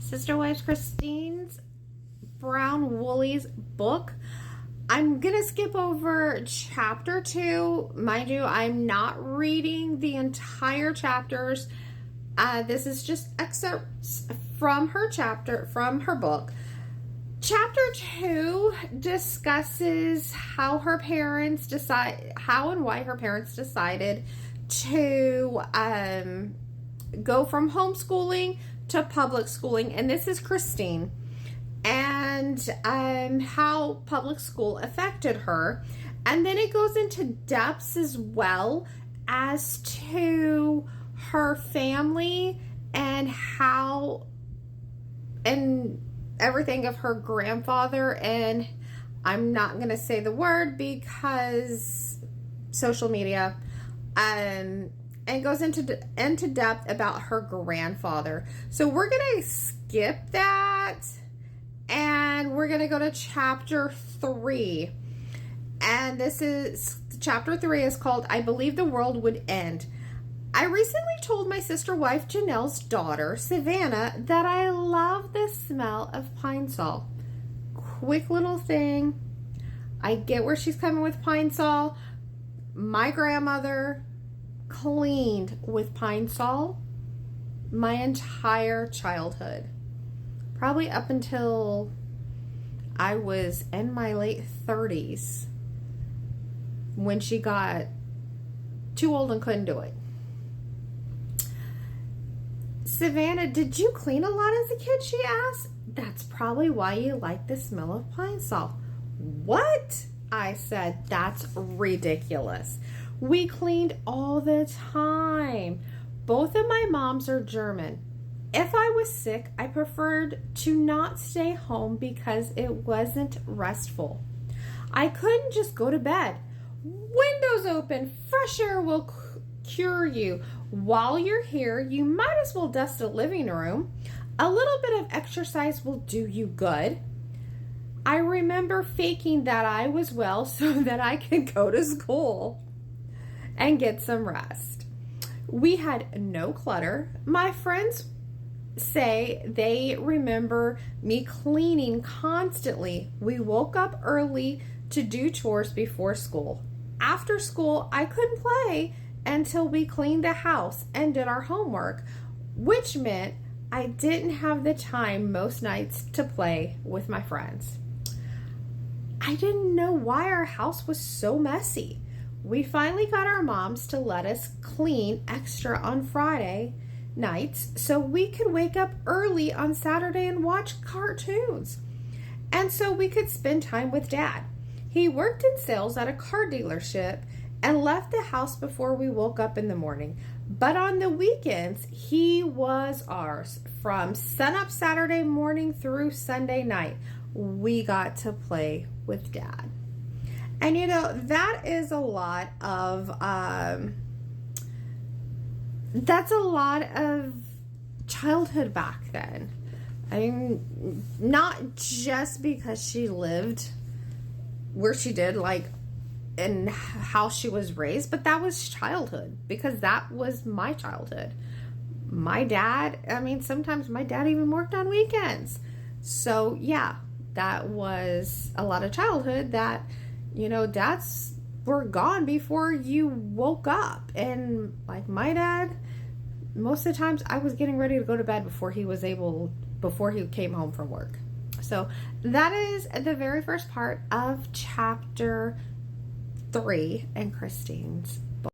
Sister Wives Christine Brown Woolley's book. I'm going to skip over chapter 2. Mind you, I'm not reading the entire chapters. This is just excerpts from her book. Chapter 2 discusses how and why her parents decided to go from homeschooling to public schooling. And this is Christine. And how public school affected her. And then it goes into depths as well as to her family and how and everything of her grandfather. And I'm not going to say the word because social media. And goes into depth about her grandfather. So we're going to skip that. And we're going to go to chapter 3. And chapter 3 is called, I Believe the World Would End. I recently told my sister wife Janelle's daughter, Savannah, that I love the smell of pine sol. Quick little thing. I get where she's coming with pine sol. My grandmother cleaned with pine sol my entire childhood. Probably up until I was in my late 30s when she got too old and couldn't do it. Savannah, did you clean a lot as a kid? She asked. That's probably why you like the smell of pine sol. What? I said, that's ridiculous. We cleaned all the time. Both of my moms are German. If I was sick, I preferred to not stay home because it wasn't restful. I couldn't just go to bed. Windows open, fresh air will cure you. While you're here, you might as well dust a living room. A little bit of exercise will do you good. I remember faking that I was well so that I could go to school and get some rest. We had no clutter. My friends say they remember me cleaning constantly. We woke up early to do chores before school. After school, I couldn't play until we cleaned the house and did our homework, which meant I didn't have the time most nights to play with my friends. I didn't know why our house was so messy. We finally got our moms to let us clean extra on Friday nights so we could wake up early on Saturday and watch cartoons. And so we could spend time with Dad. He worked in sales at a car dealership and left the house before we woke up in the morning. But on the weekends, he was ours. From sunup Saturday morning through Sunday night, we got to play with Dad. And that is a lot of childhood back then. I mean, not just because she lived where she did, like, and how she was raised, but that was childhood, because that was my childhood. My dad, sometimes my dad even worked on weekends. So yeah, that was a lot of childhood that, dads were gone before you woke up. And like my dad, most of the times I was getting ready to go to bed before he came home from work. So that is the very first part of chapter 3 in Christine's